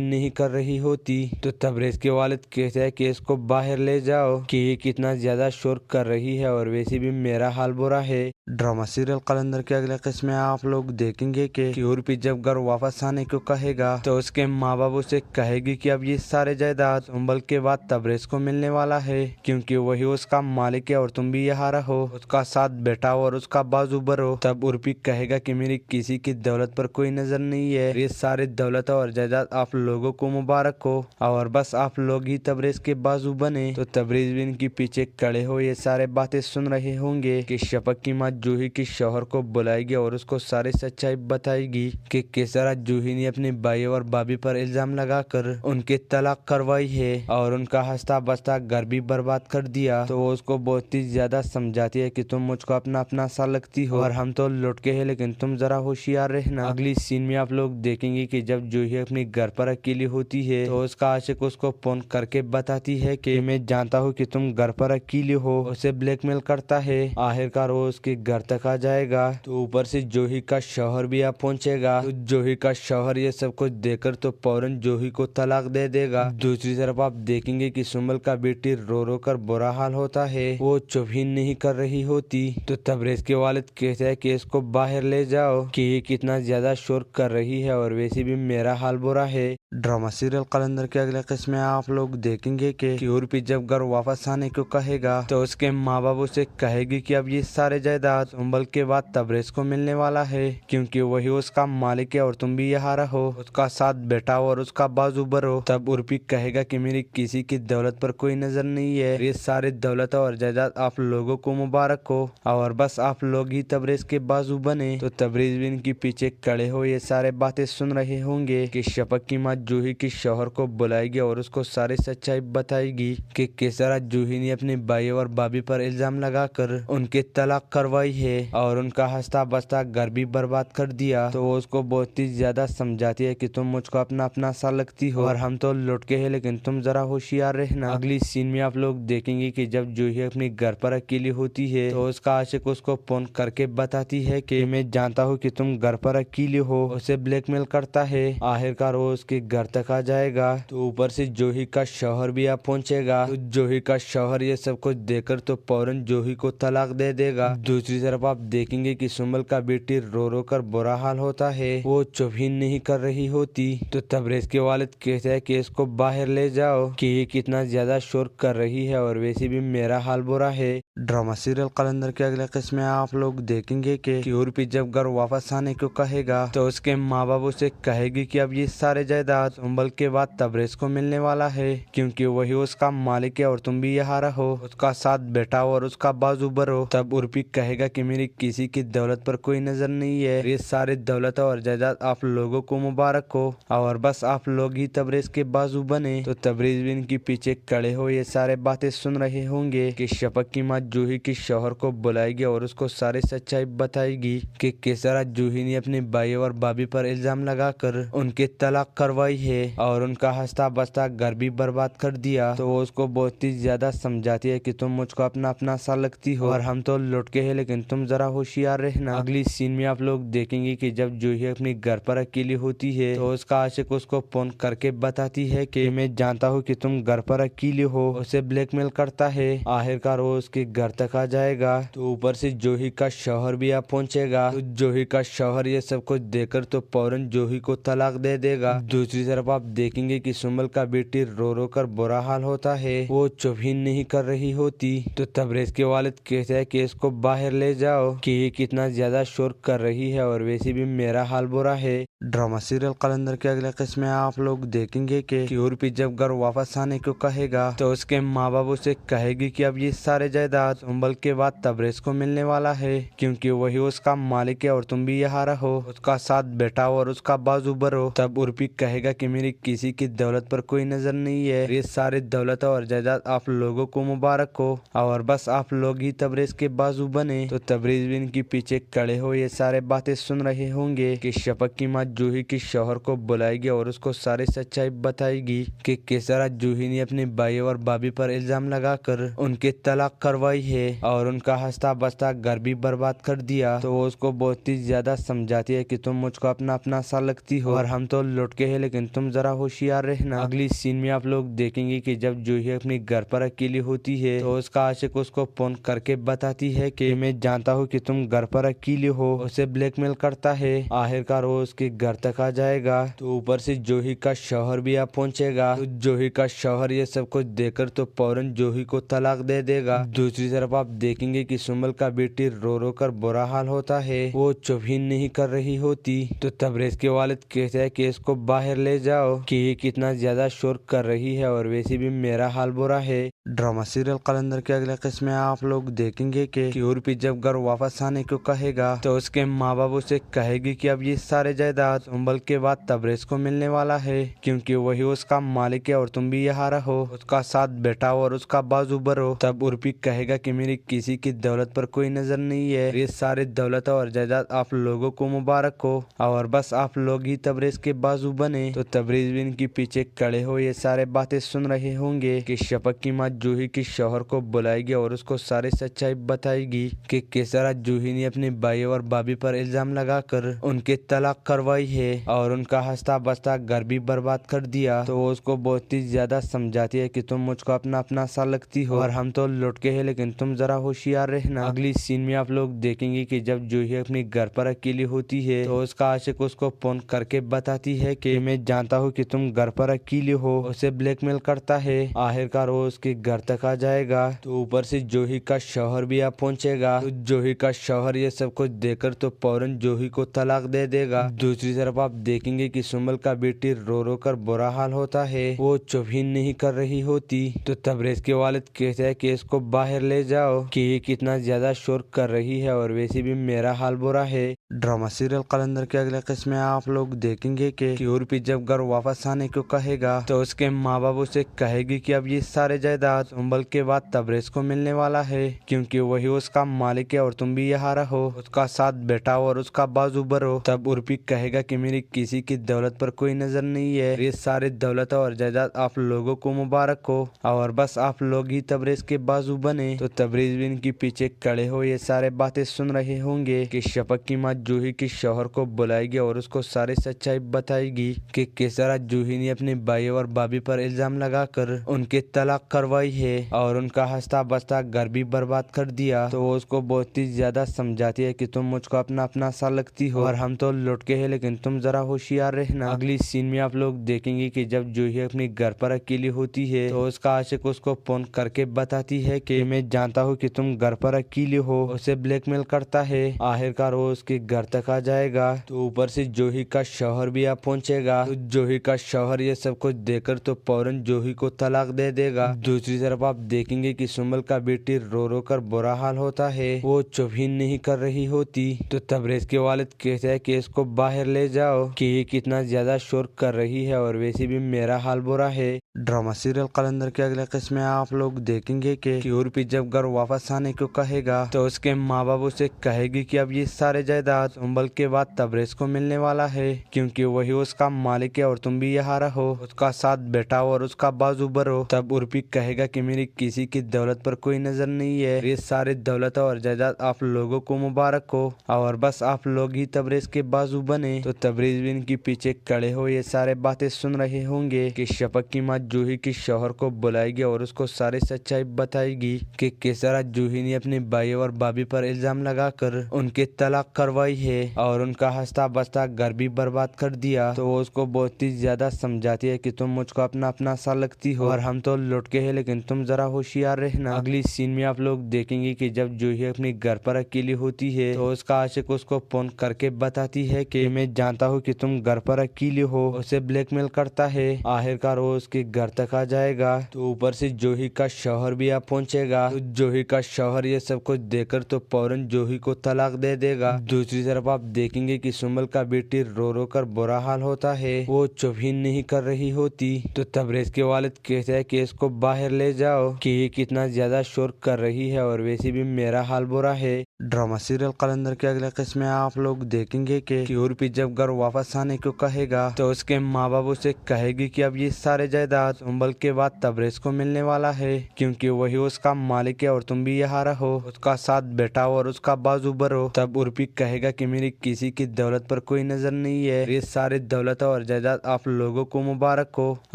नहीं कर रही होती। तो तबरेज के वालिद कहते हैं कि इसको बाहर ले जाओ कि ये कितना ज्यादा शोर कर रही है और वैसे भी मेरा हाल बुरा है। ड्रामा सीरियल कलंदर के अगले किस्म में आप लोग देखेंगे कि यूरोपी जब घर वापस आने को कहेगा तो उसके माँ बाप उसे कहेगी कि अब ये सारे जायदाद सुंबल के बाद तबरेज को मिलने वाला है, क्योंकि वही उसका मालिक है और तुम भी यहाँ रहो, उसका साथ बैठाओ और उसका बाजू भरो। तब उर्फी कहेगा कि मेरी किसी की दौलत पर कोई नजर नहीं है, ये सारे दौलत और जायदाद आप लोगों को मुबारक हो और बस आप लोग ही तबरेज के बाजू बने। तो तबरेज भी इनके पीछे खड़े हो ये सारे बातें सुन रहे होंगे कि शफक की माँ जूही के शौहर को बुलाएगी और उसको सारी सच्चाई बताएगी कि किस तरह जूही ने अपने भाई और भाभी पर इल्जाम लगाकर उनके तलाक करवाई है और उनका हंसता बसता घर भी बर्बाद कर दिया। तो वो उसको बहुत ही ज्यादा समझाती है कि तुम मुझको अपना अपना सा लगती हो और हम तो लौट के है, लेकिन तुम जरा होशियार रहना। अगली सीन में आप लोग देखेंगे कि जब जूही अपने घर पर अकेली होती है तो उसका आशिक उसको फोन करके बताती है कि मैं जानता हूँ कि तुम घर पर अकेली हो। उसे ब्लैकमेल करता है। आखिरकार वो उसके घर तक आ जाएगा तो ऊपर से जूही का शौहर भी आ पहुंचेगा। तो जूही का शौहर ये सब कुछ देखकर तो फौरन जूही को तलाक दे देगा। दूसरी तरफ आप देखेंगे कि सुंबल का बेटी रो रो कर बुरा हाल होता है। वो चुप ही नहीं कर रही होती। तो तबरेज के वालिद कहते हैं कि इसको बाहर ले जाओ कि ये कितना ज्यादा शोर कर रही है और वैसे भी मेरा हाल बुरा है। ड्रामा सीरियल कलंदर के अगले किस्म में आप लोग देखेंगे कि यूरोपी जब घर वापस आने को कहेगा तो उसके माँ बाप उसे कहेगी कि अब ये सारे जायदाद सुंबल के बाद तबरेज को मिलने वाला है, क्योंकि वही उसका मालिक है और तुम भी यहाँ रहो, उसका साथ बैठाओ और उसका बाजू भरो। तब उर्फी कहेगा कि मेरी किसी की दौलत पर कोई नजर नहीं है, ये सारे दौलत और जायदाद आप लोगों को मुबारक हो और बस आप लोग ही तबरेज के बाजू बने। तो तबरेज भी इनके पीछे खड़े हो ये सारे बातें सुन रहे होंगे कि शफक की माँ जूही के शौहर को बुलाएगी और उसको सारी सच्चाई बताएगी कि किस तरह जूही ने अपने भाई और भाभी पर इल्जाम लगाकर उनके तलाक करवाई है और उनका हंसता बसता घर भी बर्बाद कर दिया। तो वो उसको बहुत ही ज्यादा समझाती है कि तुम मुझको अपना अपना सा लगती हो और हम तो लौट के है, लेकिन तुम जरा होशियार रहना। अगली सीन में आप लोग देखेंगे कि जब जूही अपने घर पर अकेली होती है तो उसका आशिक उसको फोन करके बताती है कि मैं जानता हूँ कि तुम घर पर अकेली हो। उसे ब्लैकमेल करता है। आखिरकार वो उसके घर तक आ जाएगा तो ऊपर से जूही का शौहर भी आ पहुंचेगा। तो जूही का शौहर ये सब कुछ देखकर तो फौरन जूही को तलाक दे देगा। दूसरी तरफ आप देखेंगे कि सुंबल का बेटी रो रो कर बुरा हाल होता है। वो चुप ही नहीं कर रही होती। तो तबरेज के वालिद कहते हैं कि इसको बाहर ले जाओ कि ये कितना ज्यादा शोर कर रही है और वैसे भी मेरा हाल बुरा है। ड्रामा सीरियल कलंदर के अगले किस्म में आप लोग देखेंगे कि यूरोपी जब घर वापस आने को कहेगा तो उसके माँ बाप उसे कहेगी कि अब ये सारे जायदाद सुंबल के बाद तबरेज को मिलने वाला है, क्योंकि वही उसका मालिक है और तुम भी यहाँ रहो, उसका साथ बैठाओ और उसका बाजू भरो। तब उर्फी कहेगा कि मेरी किसी की दौलत पर कोई नजर नहीं है, ये सारे दौलत और जायदाद आप लोगों को मुबारक हो और बस आप लोग ही तबरेज के बाजू बने। तो तबरेज भी इनके पीछे खड़े हो ये सारे बातें सुन रहे होंगे कि शफक की माँ जूही के शौहर को बुलाएगी और उसको सारी सच्चाई बताएगी कि किस तरह जूही ने अपने भाई और भाभी पर इल्जाम लगाकर उनके तलाक करवाई है और उनका हंसता बसता घर भी बर्बाद कर दिया। तो वो उसको बहुत ही ज्यादा समझाती है कि तुम मुझको अपना अपना सा लगती हो और हम तो लौट के है, लेकिन तुम जरा होशियार रहना। अगली सीन में आप लोग देखेंगे कि जब जूही अपने घर पर अकेली होती है तो उसका आशिक उसको फोन करके बताती है कि मैं जानता हूँ कि तुम घर पर अकेली हो, उसे ब्लैकमेल करता है। आखिरकार वो उसके घर तक आ जाएगा तो ऊपर से जूही का शौहर भी आ पहुंचेगा। तो जूही का शौहर ये सब कुछ देखकर तो फौरन जूही को तलाक दे देगा। दूसरी तरफ आप देखेंगे कि सुंबल का बेटी रो रो कर बुरा हाल होता है, वो चुप ही नहीं कर रही होती। तो तबरेज के वालिद कहते हैं कि इसको बाहर ले जाओ कि ये कितना ज्यादा शोर कर रही है और वैसे भी मेरा हाल बुरा है। ड्रामा सीरियल कलंदर के अगले किस्म में आप लोग देखेंगे कि यूरोपी जब घर वापस आने को कहेगा तो उसके माँ बाप उसे कहेगी कि अब ये सारे जायदाद सुंबल के बाद तबरेज को मिलने वाला है, क्योंकि वही उसका मालिक है और तुम भी यहाँ रहो, उसका साथ बैठाओ और उसका बाजू भरो। तब उर्फी कहेगा कि मेरी किसी की दौलत पर कोई नजर नहीं है, ये सारे दौलत और जायदाद आप लोगों को मुबारक हो और बस आप लोग ही तबरेज के बाजू बने। तो तबरेज भी इनके पीछे खड़े हो ये सारे बातें सुन रहे होंगे कि शफक की माँ जूही के शौहर को बुलाएगी और उसको सारी सच्चाई बताएगी कि किस तरह जूही ने अपने भाई और भाभी पर इल्जाम लगाकर उनके तलाक करवाई है और उनका हंसता बसता घर भी बर्बाद कर दिया। तो वो उसको बहुत ही ज्यादा समझाती है कि तुम मुझको अपना अपना सा लगती हो और हम तो लौट के है, लेकिन तुम जरा होशियार रहना। अगली सीन में आप लोग देखेंगे कि जब जूही अपने घर पर अकेली होती है तो उसका आशिक उसको फोन करके बताती है कि मैं जानता हूँ कि तुम घर पर अकेली हो, उसे ब्लैकमेल करता है। आखिरकार वो उसके घर तक आ जाएगा तो ऊपर से जूही का शौहर भी आ पहुंचेगा। तो जूही का शौहर ये सब कुछ देखकर तो फौरन जूही को तलाक दे देगा। दूसरी तरफ आप देखेंगे कि सुंबल का बेटी रो रो कर बुरा हाल होता है, वो चुप ही नहीं कर रही होती। तो तबरेज के वालिद कहते हैं कि इसको बाहर ले जाओ कि ये कितना ज्यादा शोर कर रही है और वैसे भी मेरा हाल बुरा है। ड्रामा सीरियल कलंदर के अगले किस्म में आप लोग देखेंगे कि यूरोपी जब घर वापस आने को कहेगा तो उसके माँ बाप उसे कहेगी कि अब ये सारे जायदाद सुंबल के बाद तबरेज को मिलने वाला है, क्योंकि वही उसका मालिक है और तुम भी यहाँ रहो, उसका साथ बैठाओ और उसका बाजू भरो। तब उर्फी कहेगा कि मेरी किसी की दौलत पर कोई नजर नहीं है, ये सारे दौलत और जायदाद आप लोगों को मुबारक हो और बस आप लोग ही तबरेज के बाजू बने। तो तबरेज भी इनके पीछे खड़े हो ये सारे बातें सुन रहे होंगे कि शफक की माँ जूही के शौहर को बुलाएगी और उसको सारी सच्चाई बताएगी कि किस तरह जूही ने अपने भाई और भाभी पर इल्जाम लगाकर उनके तलाक करवाई है और उनका हंसता बसता घर भी बर्बाद कर दिया। तो वो उसको बहुत ही ज्यादा समझाती है कि तुम मुझको अपना अपना सा लगती हो और हम तो लौट के है, लेकिन तुम जरा होशियार रहना। अगली सीन में आप लोग देखेंगे कि जब जूही अपने घर पर अकेली होती है तो उसका आशिक उसको फोन करके बताती है कि मैं जानता हूँ कि तुम घर पर अकेली हो, उसे ब्लैकमेल करता है। आखिरकार वो उसके घर तक आ जाएगा तो ऊपर से जूही का शौहर भी आ पहुंचेगा। तो जूही का शौहर ये सब कुछ देखकर तो फौरन जूही को तलाक दे देगा। दूसरी तरफ आप देखेंगे कि सुंबल का बेटी रो रो कर बुरा हाल होता है, वो चुप ही नहीं कर रही होती। तो तबरेज के वालिद कहते हैं कि इसको बाहर ले जाओ कि ये कितना ज्यादा शोर कर रही है और वैसे भी मेरा हाल बुरा है। ड्रामा सीरियल कलंदर के अगले किस्म में आप लोग देखेंगे कि यूरोपी जब घर वापस आने को कहेगा तो उसके माँ बाप उसे कहेगी कि अब ये सारे जायदाद सुंबल के बाद तबरेज को मिलने वाला है, क्योंकि वही उसका मालिक है और तुम भी यहाँ रहो, उसका साथ बैठाओ और उसका बाजू भरो। तब उर्फी कहेगा कि मेरी किसी की दौलत पर कोई नजर नहीं है, ये सारे दौलत और जायदाद आप लोगों को मुबारक हो और बस आप लोग ही तबरेज के बाजू बने। तो तबरेज भी इनके पीछे खड़े हो ये सारे बातें सुन रहे होंगे कि शफक की माँ जूही के शौहर को बुलाएगी और उसको सारी सच्चाई बताएगी कि किस तरह जूही ने अपने भाई और भाभी पर इल्जाम लगाकर उनके तलाक करवाई है और उनका हंसता बसता घर भी बर्बाद कर दिया। तो वो उसको बहुत ही ज्यादा समझाती है कि तुम मुझको अपना अपना सा लगती हो और हम तो लौट के हैं, लेकिन तुम जरा होशियार रहना। अगली सीन में आप लोग देखेंगे कि जब जूही अपने घर पर अकेली होती है तो उसका आशिक उसको फोन करके बताती है कि मैं जानता हूँ कि तुम घर पर अकेली हो, उसे ब्लैकमेल करता है। आखिरकार वो उसके घर तक आ जाएगा तो ऊपर से जूही का शौहर भी आ पहुंचेगा। तो जूही का शौहर ये सब कुछ देखकर तो फौरन जूही को तलाक दे देगा। दूसरी तरफ आप देखेंगे कि सुमल का बेटी रो रो कर बुरा हाल होता है, वो चुप ही नहीं कर रही होती। तो तबरेज के वालिद कहते हैं कि इसको बाहर ले जाओ कि ये कितना ज्यादा शोर कर रही है और वैसे भी मेरा हाल बुरा है। ड्रामा सीरियल कलंदर के अगले किस्म में आप लोग देखेंगे कि उर्फी जब घर वापस आने को कहेगा तो उसके माँ बाप उसे कहेगी कि अब ये सारे जायदाद सुंबल के बाद तबरेज को मिलने वाला है, क्योंकि वही उसका मालिक है और तुम भी यहाँ रहो, उसका साथ बैठाओ और उसका बाजू भरो। तब उर्फी कहेगा कि मेरी किसी की दौलत पर कोई नजर नहीं है, ये सारे दौलत और जायदाद आप लोगों को मुबारक हो और बस आप लोग ही तबरेज के बाजू बने। तो तबरेज भी इनके पीछे खड़े हो ये सारे बातें सुन रहे होंगे कि शफक की माँ जूही के शौहर को बुलाएगी और उसको सारी सच्चाई बताएगी कि किस तरह जूही ने अपने भाई और भाभी पर इल्जाम लगाकर उनके तलाक करवाई है और उनका हंसता बसता घर भी बर्बाद कर दिया। तो वो उसको बहुत ही ज्यादा समझाती है कि तुम मुझको अपना अपना सा लगती हो और हम तो लौट के हैं, लेकिन तुम जरा होशियार रहना। अगली सीन में आप लोग देखेंगे कि जब जूही अपने घर पर अकेली होती है तो उसका आशिक उसको फोन करके बताती है कि मैं जानता हूँ कि तुम घर पर अकेली हो, उसे ब्लैकमेल करता है। आखिरकार वो उसके घर तक आ जाएगा तो ऊपर से जूही का शौहर भी आ पहुंचेगा। तो जूही का शौहर ये सब कुछ देखकर तो फौरन जूही को तलाक दे देगा। दूसरी तरफ आप देखेंगे कि सुमल का बेटी रो रो कर बुरा हाल होता है, वो चुप ही नहीं कर रही होती। तो तबरेज के वालिद कहते हैं कि इसको बाहर ले जाओ कि ये कितना ज्यादा शोर कर रही है और वैसे भी मेरा हाल बुरा है। ड्रामा सीरियल कलंदर के अगले किस्म में आप लोग देखेंगे कि उर्फी जब घर वापस आने को कहेगा तो उसके माँ बाप उसे कहेगी कि अब ये सारे जायदाद सुंबल के बाद तबरेज को मिलने वाला है, क्योंकि वही उसका मालिक है और तुम भी यहाँ रहो, उसका साथ बैठाओ और उसका बाजू भरो। तब उर्फी कहेगा कि मेरी किसी की दौलत पर कोई नजर नहीं है, ये सारे दौलत और जायदाद आप लोगों को मुबारक हो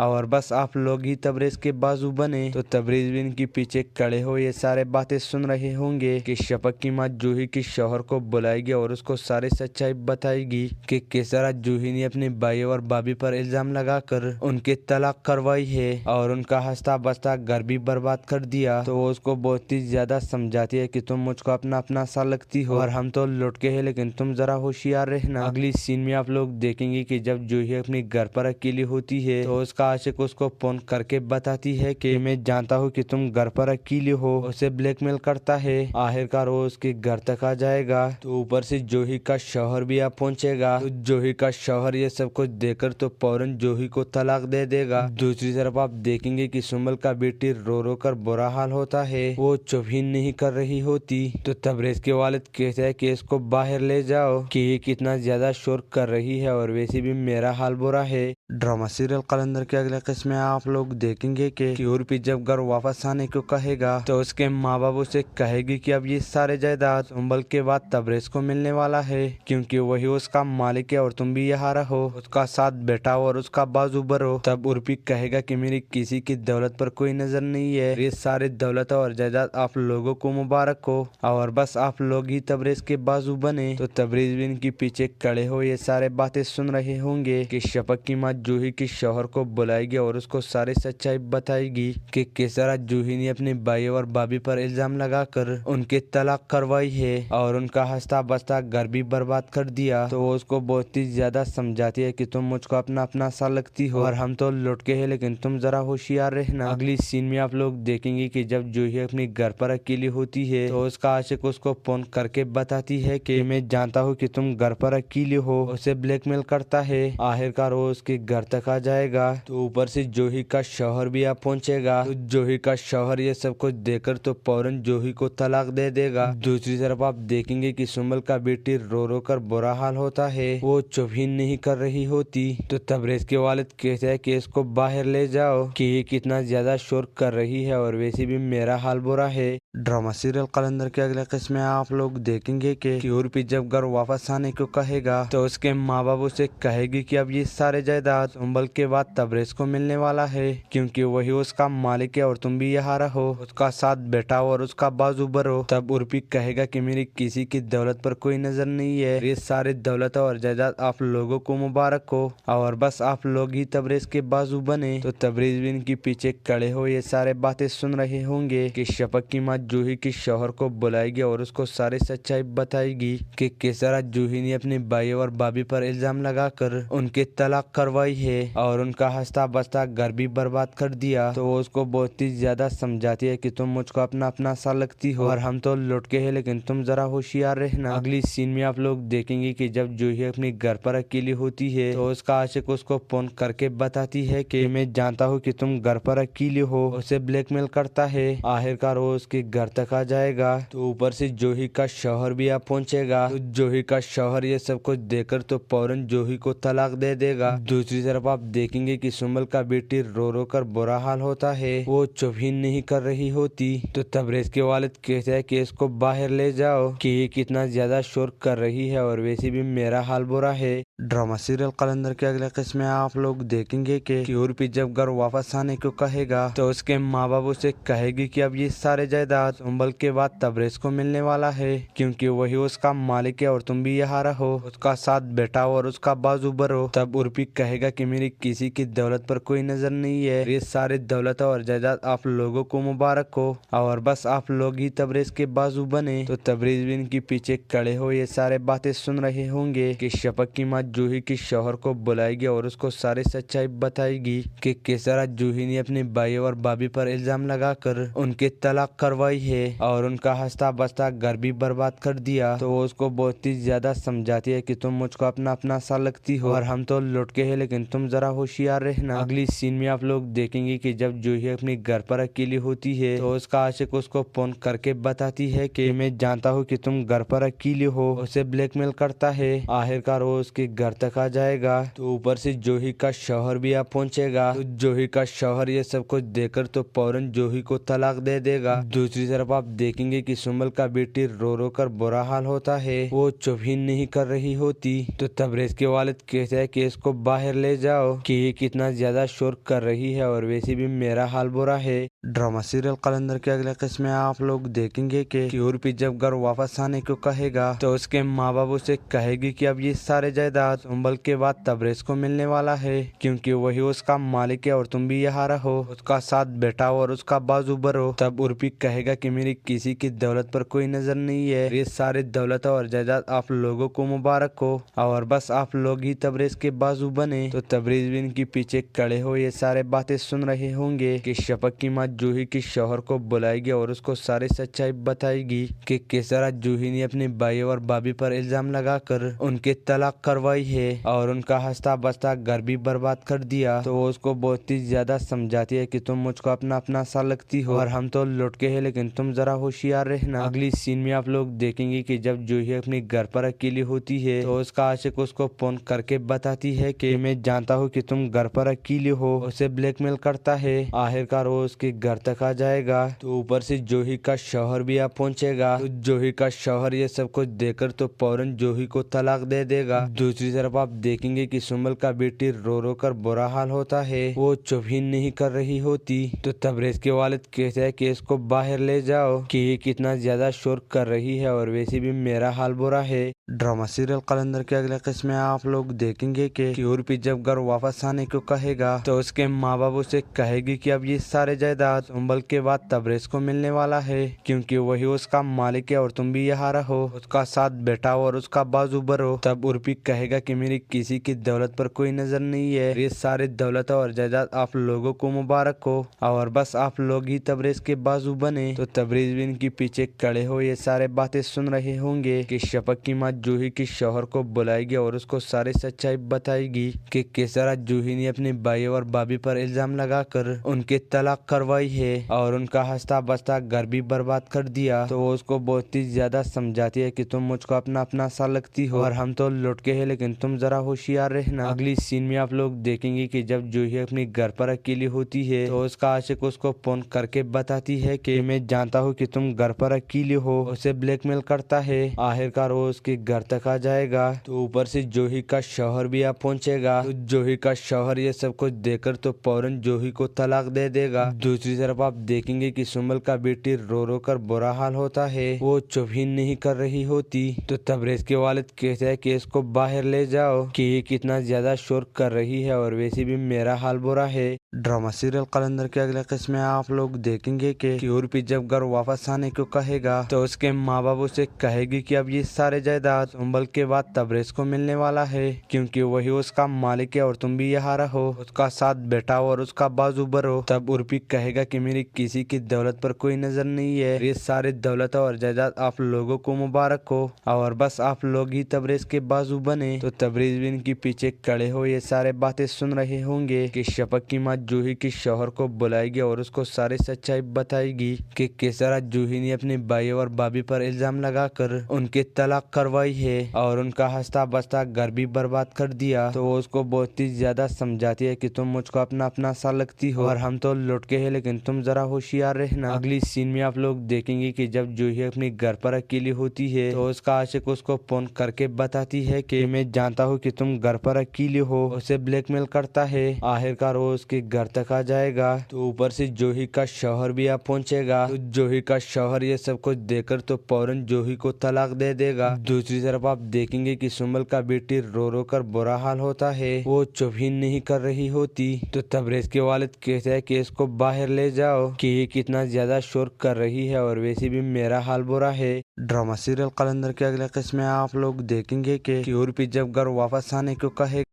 और बस आप लोग ही तबरेज के बाजू बने। तो तबरेज भी इनके पीछे खड़े हो ये सारे बातें सुन रहे होंगे कि शफक की माँ जूही के शौहर को बुलाएगी और उसको सारी सच्चाई बताएगी कि किस तरह जूही ने अपने भाई और भाभी पर इल्जाम लगाकर उनके तलाक करवाई है और उनका हंसता बसता घर भी बर्बाद कर दिया। तो वो उसको बहुत ही ज्यादा समझाती है कि तुम मुझको अपना अपना सा लगती हो और हम तो लौट के हैं, लेकिन तुम जरा होशियार रहना। अगली सीन में आप लोग देखेंगे कि जब जूही अपने घर पर अकेली होती है तो उसका आशिक उसको फोन करके बताती है कि मैं जानता हूँ कि तुम घर पर अकेली हो, उसे ब्लैकमेल करता है। आखिरकार वो उसके घर तक आ जाएगा तो ऊपर से जूही का शौहर भी आ पहुंचेगा। तो जूही का शौहर ये सब कुछ देखकर तो फौरन जूही को तलाक दे देगा। दूसरी तरफ आप देखेंगे कि सुमल का बेटी रो रो कर बुरा हाल होता है, वो चुप ही नहीं कर रही होती। तो तबरेज के वालिद कहते हैं कि इसको बाहर ले जाओ कि ये कितना ज्यादा शोर कर रही है और वैसे भी मेरा हाल बुरा है। ड्रामा सीरियल कलंदर के अगले किस्म में आप लोग देखेंगे कि उर्फी जब घर वापस आने को कहेगा तो उसके माँ बाप उसे कहेगी कि अब ये सारे जायदाद सुंबल के बाद तबरेज को मिलने वाला है, क्योंकि वही उसका मालिक है और तुम भी यहाँ रहो, उसका साथ बैठाओ और उसका बाजू भरो। तब उर्फी कहेगा कि मेरी किसी की दौलत पर कोई नजर नहीं है, ये सारे दौलत और जायदाद आप लोगों को मुबारक हो और बस आप लोग ही तबरेज के बाजू बने। तो तबरेज भी इनके पीछे खड़े हो ये सारे बातें सुन रहे होंगे कि शफक की माँ जूही के शौहर को बुलाएगी और उसको सारी सच्चाई बताएगी कि किस तरह जूही ने अपने भाई और भाभी पर इल्जाम लगाकर उनके तलाक करवाई है और उनका हंसता बसता घर भी बर्बाद कर दिया। तो वो उसको बहुत ही ज्यादा समझाती है कि तुम मुझको अपना अपना सा लगती हो और हम तो लौट के हैं, लेकिन तुम जरा होशियार रहना। अगली सीन में आप लोग देखेंगे कि जब जूही अपने घर पर अकेली होती है तो उसका आशिक उसको फोन करके बताती है कि मैं जानता हूँ कि तुम घर पर अकेली हो, उसे ब्लैकमेल करता है। आखिरकार वो उसके घर तक आ जाएगा तो ऊपर से जूही का शौहर भी आ पहुंचेगा। तो जूही का शौहर ये सब कुछ देखकर तो फौरन जूही को तलाक दे देगा। दूसरी तरफ आप देखेंगे कि सुमल का बेटी रो रो कर बुरा हाल होता है, वो चुप ही नहीं कर रही होती। तो तबरेज के वालिद कहते हैं कि इसको बाहर ले जाओ कि ये कितना ज्यादा शोर कर रही है और वैसे भी मेरा हाल बुरा है। ड्रामा सीरियल कलंदर के अगले किस्म में आप लोग देखेंगे कि यूरोपी जब घर वापस आने को कहेगा तो उसके माँ बाप उसे कहेगी कि अब ये सारे जायदाद सुंबल के बाद तबरेज को मिलने वाला है, क्योंकि वही उसका मालिक है और तुम भी यहाँ रहो, उसका साथ बैठाओ और उसका बाजू भरो। तब उर्पी कहेगा कि मेरी किसी की दौलत पर कोई नजर नहीं है, ये सारे दौलत और जायदाद आप लोगों को मुबारक हो और बस आप लोग ही तबरेज के बाजू बने। तो तबरेज भी इनके पीछे खड़े हो ये सारे बातें सुन रहे होंगे कि शफक की माँ जूही की शौहर को बुलाएगी और उसको सारी सच्चाई बताएगी कि किस तरह जूही ने अपने भाई और भाभी पर इल्जाम लगाकर उनके तलाक करवाई है और उनका हंसता बसता घर भी बर्बाद कर दिया। तो वो उसको बहुत ही ज्यादा समझाती है कि तुम मुझको अपना अपना सा लगती हो और हम तो लौट के हैं, लेकिन तुम जरा होशियार रहना। अगली सीन में आप लोग देखेंगे कि जब जूही अपने घर पर अकेली होती है तो उसका आशिक उसको फोन करके बताती है कि मैं जानता हूँ कि तुम घर पर अकेली हो, उसे ब्लैकमेल करता है। आखिरकार वो उसके घर तक आ जाएगा तो ऊपर से जूही का शौहर भी आ पहुंचेगा। तो जूही का शौहर ये सब कुछ देखकर तो फौरन जूही को तलाक दे देगा। दूसरी तरफ आप देखेंगे कि सुंबल का बेटी रो रो कर बुरा हाल होता है, वो चुप ही नहीं कर रही होती। तो तबरेज के वालिद कहते हैं कि इसको बाहर ले जाओ कि ये कितना ज्यादा शोर कर रही है और वैसे भी मेरा हाल बुरा है। ड्रामा सीरियल कलंदर के अगले किस्म में आप लोग देखेंगे कि यूरोपी जब घर वापस आने को कहेगा तो उसके माँ बाप उसे कहेगी कि अब ये सारे जायदाद सुंबल के बाद तबरेज को मिलने वाला है, क्योंकि वही उसका मालिक है और तुम भी यहाँ रहो, उसका साथ बैठाओ और उसका बाजू भरो। तब उर्पी कहेगा कि मेरी किसी की दौलत पर कोई नजर नहीं है, ये सारे दौलत और जायदाद आप लोगों को मुबारक हो और बस आप लोग ही तबरेज के बाजू बने। तो तबरेज भी इनके पीछे खड़े हो ये सारे बातें सुन रहे होंगे कि शफक की माँ जूही की शौहर को बुलाएगी और उसको सारी सच्चाई बताएगी कि किस तरह जूही ने अपने भाई और भाभी पर इल्जाम लगाकर उनके तलाक करवाई है और उनका हंसता बसता घर भी बर्बाद कर दिया। तो वो उसको बहुत ही ज्यादा समझाती है कि तुम मुझको अपना अपना सा लगती हो और हम तो लौट के हैं, लेकिन तुम जरा होशियार रहना। अगली सीन में आप लोग देखेंगे कि जब जूही अपने घर पर अकेली होती है तो उसका आशिक उसको फोन करके बताती है कि मैं जानता हूँ कि तुम घर पर अकेली हो, उसे ब्लैकमेल करता है। आखिरकार वो उसके घर तक आ जाएगा तो ऊपर से जूही का शौहर भी आ पहुंचेगा। तो जूही का शौहर ये सब कुछ देखकर तो फौरन जूही को तलाक दे देगा। दूसरी तरफ आप देखेंगे कि सुंबल का बेटी रो रो कर बुरा हाल होता है, वो चुप ही नहीं कर रही होती। तो तबरेज के वालिद कहते हैं कि इसको बाहर ले जाओ कि ये कितना ज्यादा शोर कर रही है और वैसे भी मेरा हाल बुरा है। ड्रामा सीरियल कलंदर के अगले किस्म में आप लोग देखेंगे कि यूरोपी जब घर वापस आने को कहेगा तो उसके माँ बाप उसे कहेगी कि अब ये सारे जायदाद सुंबल के बाद तबरेज को मिलने वाला है, क्योंकि वही उसका मालिक है और तुम भी यहाँ रहो, उसका साथ बैठाओ और उसका बाजू भरो। तब उर्पी कहेगा कि मेरी किसी की दौलत पर कोई नजर नहीं है, ये सारे दौलत और जायदाद आप लोगों को मुबारक हो और बस आप लोग ही तबरेज के बाजू बने। तो तबरेज भी इनके पीछे खड़े हो ये सारे बातें सुन रहे होंगे कि शफक की माँ जूही की शौहर को बुलाएगी और उसको सारी सच्चाई बताएगी कि किस तरह जूही ने अपने भाई और भाभी पर इल्जाम लगाकर उनके तलाक करवाई है और उनका हंसता बसता घर भी बर्बाद कर दिया। तो वो उसको बहुत ही ज्यादा समझाती है कि तुम मुझको अपना अपना सा लगती हो और हम तो लौट के हैं, लेकिन तुम जरा होशियार रहना। अगली सीन में आप लोग देखेंगे कि जब जूही अपने घर पर अकेली होती है तो उसका आशिक उसको फोन करके बताती है कि मैं जानता हूँ कि तुम घर पर अकेली हो, उसे ब्लैकमेल करता है। आखिरकार वो उसके घर तक आ जाएगा तो ऊपर से जूही का शौहर भी आ पहुंचेगा। तो जूही का शौहर ये सब कुछ देखकर तो फौरन जूही को तलाक दे देगा। दूसरी तरफ आप देखेंगे कि सुंबल का बेटी रो रो कर बुरा हाल होता है, वो चुप ही नहीं कर रही होती। तो तबरेज के वालिद कहते हैं कि इसको बाहर ले जाओ कि ये कितना ज्यादा शोर कर रही है और वैसे भी मेरा हाल बुरा है। ड्रामा सीरियल कलंदर के अगले किस्म में आप लोग देखेंगे कि यूरोपी जब घर वापस आने को कहेगा तो उसके माँ बाप उसे कहेगी कि अब ये सारे जायदाद सुंबल के बाद तबरेज को मिलने वाला है, क्योंकि वही उसका मालिक है और तुम भी यहाँ रहो, उसका साथ बैठाओ और उसका बाजू भरो। तब उर्पी कहेगा कि मेरी किसी की दौलत पर कोई नजर नहीं है, ये सारे दौलत और जायदाद आप लोगों को मुबारक हो और बस आप लोग ही तबरेज के बाजू बने। तो तबरेज भी इनके पीछे खड़े हो ये सारे बातें सुन रहे होंगे कि शफक की माँ जूही के शौहर को बुलाएगी और उसको सारी सच्चाई बताएगी कि किस तरह जूही ने अपने भाई और भाभी पर इल्जाम लगाकर उनके तलाक करवाई है और उनका हंसता बसता घर भी बर्बाद कर दिया। तो वो उसको बहुत ही ज्यादा समझाती है कि तुम मुझको अपना अपना सा लगती हो और हम तो लुट के हैं, लेकिन तुम जरा होशियार रहना। अगली सीन में आप लोग देखेंगे कि जब जूही अपने घर पर अकेली होती है तो उसका आशिक उसको फोन करके बताती है कि मैं जानता हूँ कि तुम घर पर अकेली हो, उसे ब्लैकमेल करता है। आखिरकार वो उसके घर तक आ जाएगा। तो ऊपर से जूही का शौहर भी आ पहुंचेगा। तो जूही का शौहर ये सब कुछ देखकर तो फौरन जूही को तलाक दे देगा। दूसरी तरफ आप देखेंगे कि सुंबल का बेटी रो रो कर बुरा हाल होता है, वो चुप ही नहीं कर रही होती। तो तबरेज के वालिद कहते हैं कि इसको बाहर ले जाओ कि ये कितना ज्यादा शोर कर रही है और वैसे भी मेरा हाल बुरा है। ड्रामा सीरियल कलंदर के अगले किस्म में आप लोग देखेंगे कि यूरोपी जब घर वापस आने को कहेगा तो उसके माँ बाप उसे कहेगी कि अब ये सारे जायदाद सुंबल के बाद तबरेज को मिलने वाला है, क्योंकि वही उसका मालिक है और तुम भी यहाँ रहो, उसका साथ बैठाओ और उसका बाजू भरो। तब उर्फी कहेगा कि मेरी किसी की दौलत पर कोई नजर नहीं है, ये सारे दौलत और जायदाद आप लोगों को मुबारक हो और बस आप लोग ही तबरेज के बाजू बने। तो तबरेज भी इनके पीछे खड़े हो ये सारे बातें सुन रहे होंगे कि शफक की माँ जूही के शौहर को बुलाएगी और उसको सारी सच्चाई बताएगी कि किस तरह जूही ने अपने भाई और भाभी पर इल्जाम लगाकर उनके तलाक करवाई है और उनका हंसता बसता घर भी बर्बाद कर दिया। तो वो उसको बहुत ही ज्यादा समझाती है कि तुम मुझको अपना अपना सा लगती हो और हम तो लुट के हैं, लेकिन तुम जरा होशियार रहना। अगली सीन में आप लोग देखेंगे कि जब जूही अपने घर पर अकेली होती है तो उसका आशिक उसको फोन करके बताती है कि मैं जानता हूँ कि तुम घर पर अकेली हो, उसे ब्लैकमेल करता है। आखिरकार वो उसके घर तक आ जाएगा। तो ऊपर से जूही का शौहर भी आ पहुंचेगा। तो जूही का शौहर ये सब कुछ देखकर तो फौरन जूही को तलाक दे देगा। दूसरी तरफ आप देखेंगे कि सुंबल का बेटी रो रो कर बुरा हाल होता है, वो चुप ही नहीं कर रही होती। तो तबरेज के वालिद कहते हैं कि इसको बाहर ले जाओ कि ये कितना ज्यादा शोर कर रही है और वैसे भी मेरा हाल बुरा है। ड्रामा सीरियल कलंदर के अगले किस्म में आप लोग देखेंगे कि यूरोपी जब घर वापस आने को कहे